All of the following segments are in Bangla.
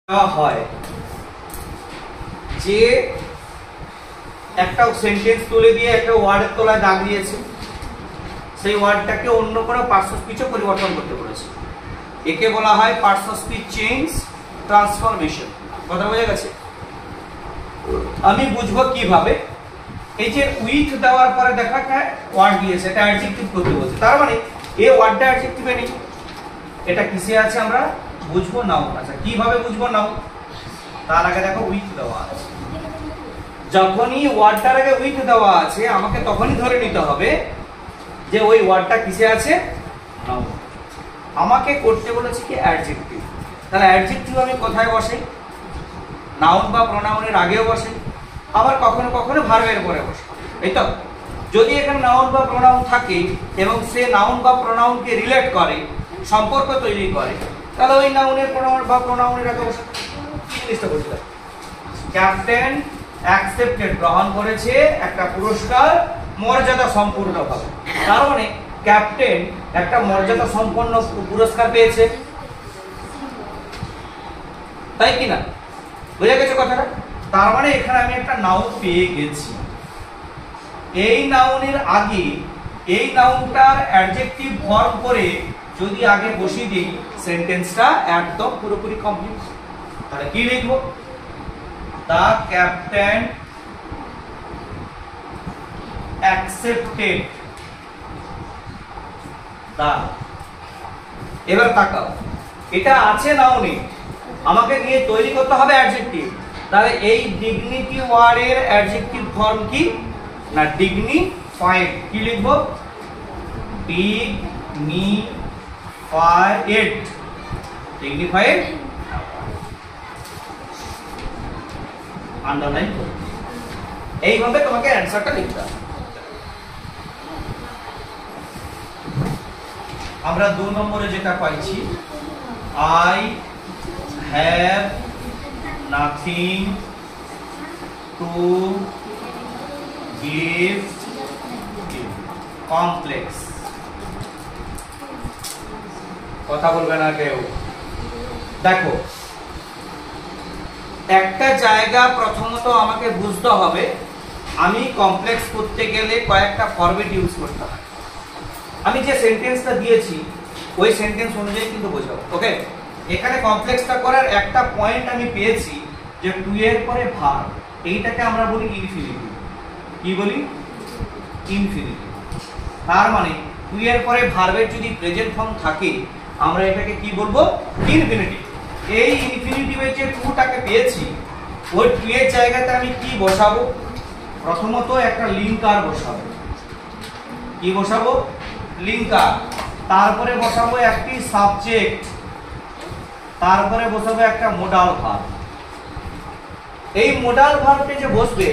হয় যে একটা সেন্টেন্স তুলে দিয়ে একটা ওয়ার্ডের তলায় দাগ দিয়েছে, সেই ওয়ার্ডটাকে অন্য কোনো পার্টস অফ স্পিচে পরিবর্তন করতে বলেছে। একে বলা হয় parts of speech change transformation. কথা বোঝা গেছে? আমি বুঝবো কিভাবে? এই যে উইথ দেওয়ার পরে দেখা যায় ওয়ার্ড দিয়েছে, এটা অ্যাডজেক্টিভ করতে বলছে, তার মানে এই ওয়ার্ডটা অ্যাডজেক্টিভে নেই। এটা কিসে আছে আমরা বুঝবো? নাউন। আচ্ছা, কিভাবে বুঝবো নাউন? তার আগে দেখো উইথ দেওয়া আছে। যখনই ওয়ার্ডটার আগে উইথ দেওয়া আছে আমাকে তখনই ধরে নিতে হবে যে ওই ওয়ার্ডটা কিসে আছে? নাউন। আমাকে করতে বলেছে কি অ্যাডজেক্টিভ। তাহলে অ্যাডজেক্টিভ আমি কোথায় বসে? নাউন বা প্রোনাউনের আগেও বসে, আবার কখনো কখনো ভার্বের পরে বসে, এই তো। যদি এখানে নাউন বা প্রোনাউন থাকে এবং সে নাউন বা প্রোনাউনকে রিলেট করে, সম্পর্ক তৈরি করে, তাহলে ওই নাউনের প্রোনাউন বা প্রোনাউনের আগে বসে। কি জিনিসটা বুঝলাম? ক্যাপ্টেন অ্যাকসেপ্টেড, গ্রহণ করেছে একটা পুরস্কার মর্যাদা সম্পূর্ণভাবে। তার মানে ক্যাপ্টেন একটা মর্যাদা সম্পন্ন পুরস্কার পেয়েছে, তাই কি না? বুঝা গেছে কথাটা? তার মানে এখানে আমি একটা নাউন পেয়ে গেছি। এই নাউনের আগে এই নাউনটার অ্যাডজেক্টিভ ফর্ম করে যদি আগে বসিয়ে দিই, সেন্টেন্সটা একদম পুরোপুরি কমপ্লিট। তাহলে কি লিখবো? দ্য ক্যাপ্টেন অ্যাকসেপ্টেড দা। এবার তাকাও, এটা আছে নাউনে, আমাকে নিয়ে তৈরি করতে হবে অ্যাডজেক্টিভ। তাহলে এই ডিগনিটি ওয়ার্ডের অ্যাডজেক্টিভ ফর্ম কি না? ডিগনিফাইড। কি লিখবো? ডিগনিফাইড। ডিগনিফাইড আন্ডারলাইন করো। এইভাবে তোমাকে অ্যানসারটা লিখতে হবে। আমরা 2 নম্বরে যেটা পাইছি, I have nothing to give complex. কথা বলবে না কেউ। দেখো, একটা জায়গা প্রথমত আমাকে বুঝতে হবে, আমি কমপ্লেক্স করতে গেলে কয়েকটা ফরম্যাট ইউজ করতে হয়। আমি যে সেন্টেন্সটা দিয়েছি ওই সেন্টেন্স অনুযায়ী কিন্তু বোঝাবো। ওকে, এখানে কমপ্লেক্সটা করার একটা পয়েন্ট আমি পেয়েছি যে টু এর পরে ভার্ব, এইটাকে আমরা বলি ইনফিনিটিভ। কি বলি? ইনফিনিটিভ। তার মানে টু এর পরে ভার্বের যদি প্রেজেন্ট ফর্ম থাকে আমরা এটাকে কি বলবো? ইনফিনিটিভ। এই ইনফিনিটিভের যে টুটাকে পেয়েছি, ওই টু এর জায়গাতে আমি কি বসাবো? প্রথমত একটা লিঙ্কার বসাবো। কি বসাবো? লিঙ্কার। তারপরে বসাবো একটি সাবজেক্ট, তারপরে বসাবো একটা মোডাল ভার্ব। এই মোডাল ভার্বটা যে বসবে,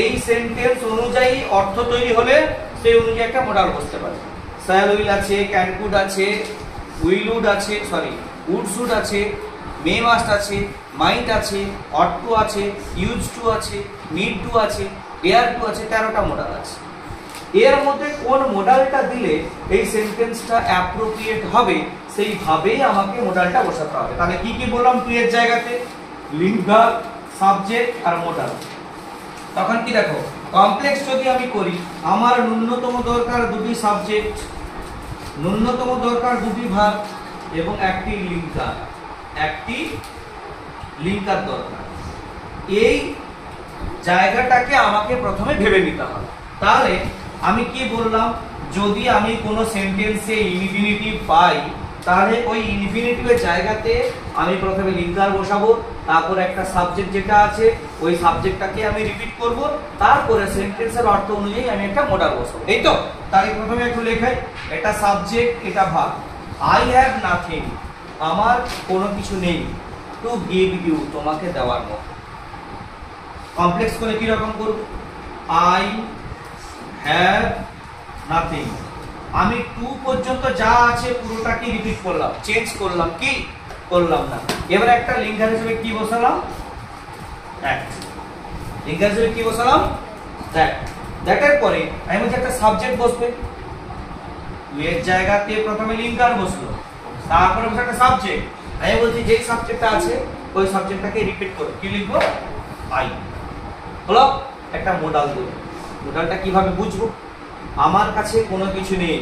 এই সেন্টেন্স অনুযায়ী অর্থ তৈরি হলে সেই অনুযায়ী একটা মোডাল বসতে পারে। শ্যাল উইল আছে, ক্যান কুড আছে, উইল উড আছে, সরি উড শুড আছে, মে মাস্ট আছে, মাইট আছে, অট টু আছে, ইউজ টু আছে, নিড টু আছে, ডেয়ার টু আছে, 13টা মোডাল আছে। এর মধ্যে কোন মোডালটা দিলে এই সেন্টেন্সটা অ্যাপ্রোপ্রিয়েট হবে সেইভাবেই আমাকে মোডালটা বসাতে হবে। তাহলে কি কি বললাম? টু এর জায়গাতে লিঙ্কার, সাবজেক্ট আর মোডাল। তখন কি দেখো, কমপ্লেক্স যদি আমি করি, আমার ন্যূনতম দরকার 2টি সাবজেক্ট, ন্যূনতম দরকার 2টি ভার্ব এবং একটি লিঙ্কার দরকার। এই জায়গাটাকে আমাকে প্রথমে ভেবে নিতে হবে। তাহলে আমি কি বললাম? যদি আমি কোনো সেন্টেন্সে ইনফিনিটিভ পাই, তাহলে ওই ইনফিনিটিভের জায়গাতে আমি প্রথমে লিঙ্কার বসাবো, তারপর একটা সাবজেক্ট যেটা আছে ওই সাবজেক্টটাকে আমি রিপিট করব, তারপরে সেন্টেন্সের অর্থ অনুযায়ী আমি একটা মোডাল বসাবো। এই তো। তাহলে প্রথমে একটু লেখাই, এটা সাবজেক্ট, এটা ভার্ব। আই হ্যাভ নাথিং, আমার কোনো কিছু নেই, টু গিভ ইউ, তোমাকে দেওয়ার মতো। কমপ্লেক্স করে কি রকম করব? আই হ্যাভ নাথিং, আমি টু পর্যন্ত যা আছে পুরোটাকে রিপিট করলাম, চেঞ্জ করলাম কি করলাম না। এবারে একটা লিঙ্কার হিসেবে কি বসালাম? দ্যাট। লিঙ্কার হিসেবে কি বসালাম? দ্যাট। দ্যাটের পরে আমি বলছি একটা সাবজেক্ট বসবে, টু এর জায়গাতে প্রথমে লিঙ্কার বসলো, তারপরে একটা সাবজেক্ট। আমি বলছি যে সাবজেক্টটা আছে ওই সাবজেক্টটাকে রিপিট করো। কি লিখবো? আই। হলো একটা মোডাল দেব। মোডালটা কিভাবে বুঝবো? আমার কাছে কোনো কিছু নেই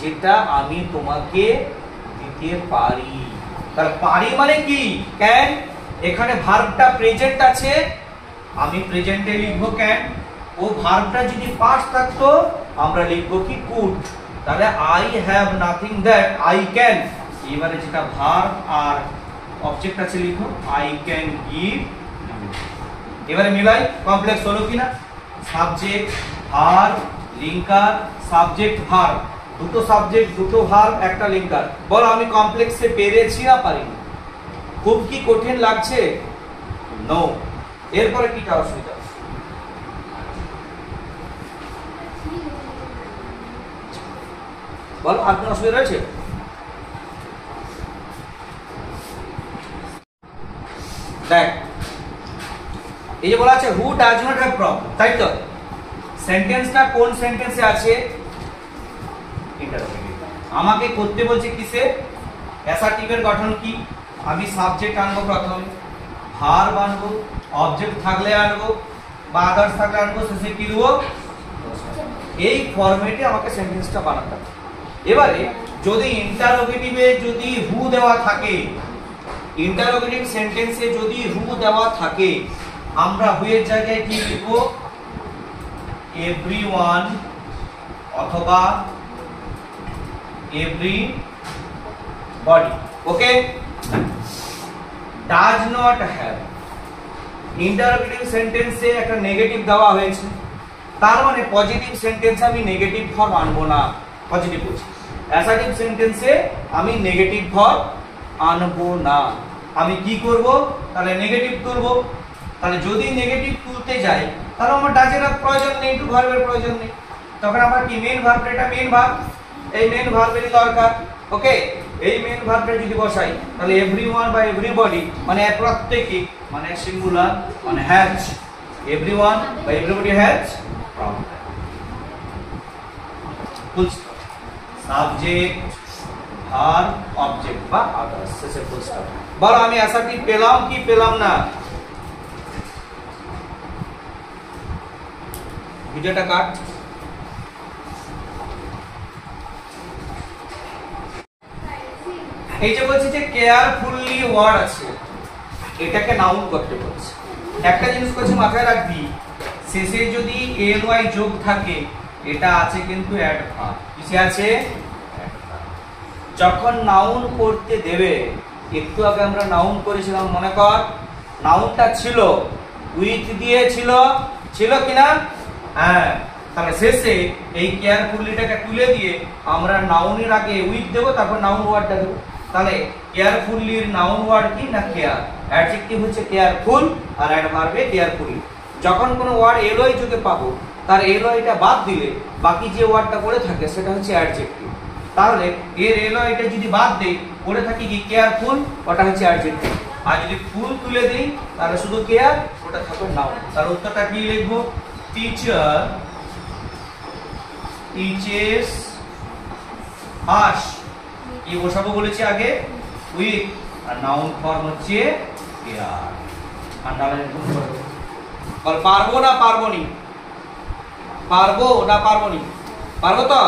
যেটা আমি তোমাকে দিতে পারি। তাহলে পারি মানে কি? ক্যান। এখানে ভার্বটা প্রেজেন্ট আছে, আমি প্রেজেন্টে লিখবো ক্যান। ও ভার্বটা যদি পাস্ট থাকতো আমরা লিখবো কি? কুড। তাহলে I have nothing that I can. এবারে যেটা ভার্ব আর অবজেক্ট আছে লিখো আই ক্যান গিভ। এবারে মিলাই, কমপ্লেক্স হলো কিনা? Subject verb linker, subject verb, দুটো সাবজেক্ট দুটো ভার্ব একটা লিঙ্কার। বলো আমি কমপ্লেক্সে পেরেছি না পারিনি? খুব কি কঠিন লাগছে? নো। এরপরে কি অসুবিধা? বলো আর কোনো অসুবিধা রয়েছে? দেখ এই যে বলা আছে who does not have problem, তাই তো? সেন্টেন্সটা কোন সেন্টেন্সে আছে? ইন্টারোগেটিভ। আমাকে করতে বলছে কিসে? অ্যাসার্টিভের গঠন কি? আমি সাবজেক্ট আনবো প্রথমে, ভার্ব আনবো, অবজেক্ট থাকলে আনবো বা আদার্স থাকলে আনবো, শেষে কি দেবো? এই ফরম্যাটে আমাকে সেন্টেন্সটা বানাতে হবে। এবারে যদি ইন্টারোগেটিভে যদি হু দেওয়া থাকে, ইন্টারোগেটিভ সেন্টেন্সে যদি হু দেওয়া থাকে, আমরা হু এর জায়গায় কি লিখবো? এভরিওয়ান অথবা everybody. Okay. Does not have, interrogative সেন্টেন্সে একটা নেগেটিভ দেওয়া হয়েছে, তার মানে পজিটিভ সেন্টেন্সে আমি নেগেটিভ ফর্ম আনবো না, পজিটিভ বলছি। অ্যাসার্টিভ সেন্টেন্সে আমি নেগেটিভ ফর্ম আনবো না। আমি কি করব? তাহলে নেগেটিভ তুলব। তাহলে যদি নেগেটিভ তুলতে যাই তাহলে আমার ডাজের প্রয়োজন নেই, টু ভার্বের প্রয়োজন নেই। তখন আমার কি মেইন ভার্ব? এটা মেইন ভার্ব, এই মেইন ভার্বেরই দরকার। ওকে। এই মেইন ভার্বটা যদি বসাই তাহলে এভরিওয়ান বা এভরিবডি মানে প্রত্যেকে মানে সিঙ্গুলার মানে হ্যাজ, এভরিওয়ান বা everybody has problem. Full stop. Subject verb object বা আদার্স, শেষে ফুল স্টপ। বলো আমি অ্যাসার্টিভ পেলাম কি পেলাম না? ভিডিওটা কাট। এই যে বলছি যে কেয়ারফুলি ওয়ার্ড আছে, এটাকে নাউন করতে বলছে। একটা জিনিস করছে মাথায় রাখবি, শেষে যদি এল ওয়াই যোগ থাকে এটা আছে কিন্তু অ্যাডভার্ব। কিসে আছে? যখন নাউন করতে দেবে, একটু আগে আমরা নাউন করেছিলাম মনে কর, নাউনটা ছিল উইথ দিয়ে ছিল, ছিল কিনা? হ্যাঁ। তাহলে শেষে এই কেয়ারফুলিটাকে তুলে দিয়ে আমরা নাউনের আগে উইথ দেবো, তারপর নাউন ওয়ার্ডটা দেবো। তাহলে কেয়ারফুলির নাউন ওয়ার্ড কি না? কেয়ার। অ্যাডজেক্টিভ হচ্ছে কেয়ারফুল আর অ্যাডভার্বে কেয়ারফুলি। যখন কোনো ওয়ার্ড এলওয়াই যোগে পাবো তার এলওয়াইটা বাদ দিলে বাকি যে ওয়ার্ডটা পড়ে থাকে সেটা হচ্ছে অ্যাডজেক্টিভ। তাহলে এর এলওয়াইটা যদি বাদ দেই পড়ে থাকি কি? কেয়ারফুল, ওটা হচ্ছে অ্যাডজেক্টিভ। আর যদি ফুল তুলে দিই তাহলে শুধু কেয়ার, ওটা থাকবে নাউন। তার উত্তরটা কি লিখবো? Teacher teaches us. কি বসাবো বলেছি আগে? উইথ, আর নাউন ফর্ম হচ্ছে কেয়ার। আন্ডারলাইন করব। বল পারবো না পারবোনি? পারবো না পারবোনি? পারবো তো?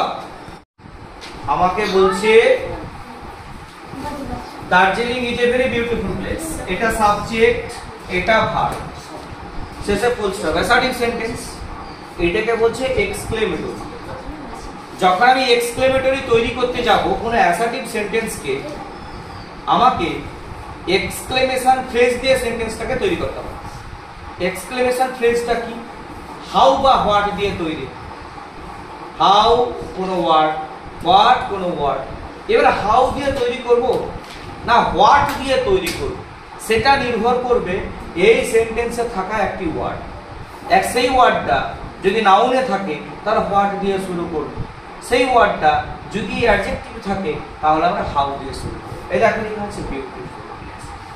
আমাকে বলছে Darjeeling is a very beautiful place. এটা সাবজেক্ট, এটা ভার্ব, শেষে ফুল স্টপ। অ্যাসার্টিভ সেন্টেন্স, এটাকে বলছে এক্সক্লেমেটরি। যখন আমি এক্সক্লেমেটরি তৈরি করতে যাব কোনো অ্যাসার্টিভ সেন্টেন্সকে, আমাকে এক্সক্লেমেশন ফ্রেজ দিয়ে সেন্টেন্সটাকে তৈরি করতে হবে। এক্সক্লেমেশন ফ্রেজটা কি? হাউ বা হোয়াট দিয়ে তৈরি। হাউ কোনো ওয়ার্ড, হোয়াট কোনো ওয়ার্ড। এবার হাউ দিয়ে তৈরি করব না হোয়াট দিয়ে তৈরি করব, সেটা নির্ভর করবে এই সেন্টেন্সে থাকা একটি ওয়ার্ড। সেই ওয়ার্ডটা যদি নাউনে থাকে তাহলে হোয়াট দিয়ে শুরু করব, সেই ওয়ার্ডটা যদি অ্যাডজেক্টিভ থাকে তাহলে আমরা হাউ দিয়ে শুরু করব। এই দেখো এখানে আছে বিউটিফুল।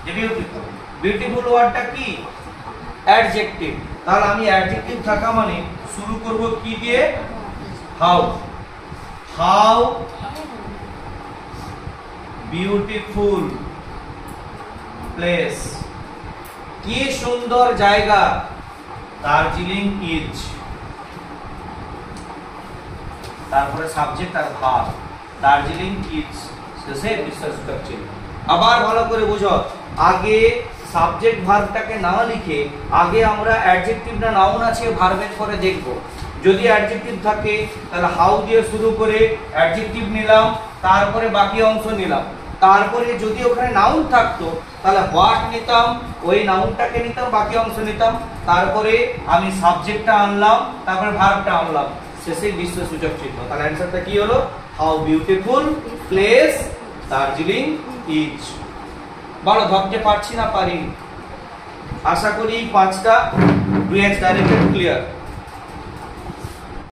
যে বিউটিফুল, বিউটিফুল ওয়ার্ডটা কি? অ্যাডজেক্টিভ। তাহলে আমি অ্যাডজেক্টিভ থাকা মানে শুরু করব কি দিয়ে? হাউ। How beautiful place. কি সুন্দর জায়গা দার্জিলিং ইজ। তারপরে সাবজেক্ট আর ভার্ব, দার্জিলিং ইজ শেষে বিশেষণসূচক চিহ্ন। আবার ভালো করে বুঝো, আগে সাবজেক্ট ভার্বটাকে না লিখে আগে আমরা অ্যাডজেক্টিভ না নাউন আছে ভার্বের পরে দেখব। যদি অ্যাডজেক্টিভ থাকে তাহলে হাউ দিয়ে শুরু করে অ্যাডজেক্টিভ নিলাম, তারপরে বাকি অংশ নিলাম। তারপরে যদি ওখানে নাউন থাকতো তাহলে হোয়াট নিতাম, ওই নাউনটাকে নিতাম, বাকি অংশ নিতাম। তারপরে আমি সাবজেক্টটা আনলাম, তারপরে ভার্বটা আনলাম, শেষে বিশেষণসূচক চিহ্ন। তাহলে অ্যানসারটা কি হলো? How beautiful place Darjeeling is. বলো ভাবতে পারছি না পারি? আশা করি 5টা ডুয়েন্স ডাইরেক্টেড ক্লিয়ার।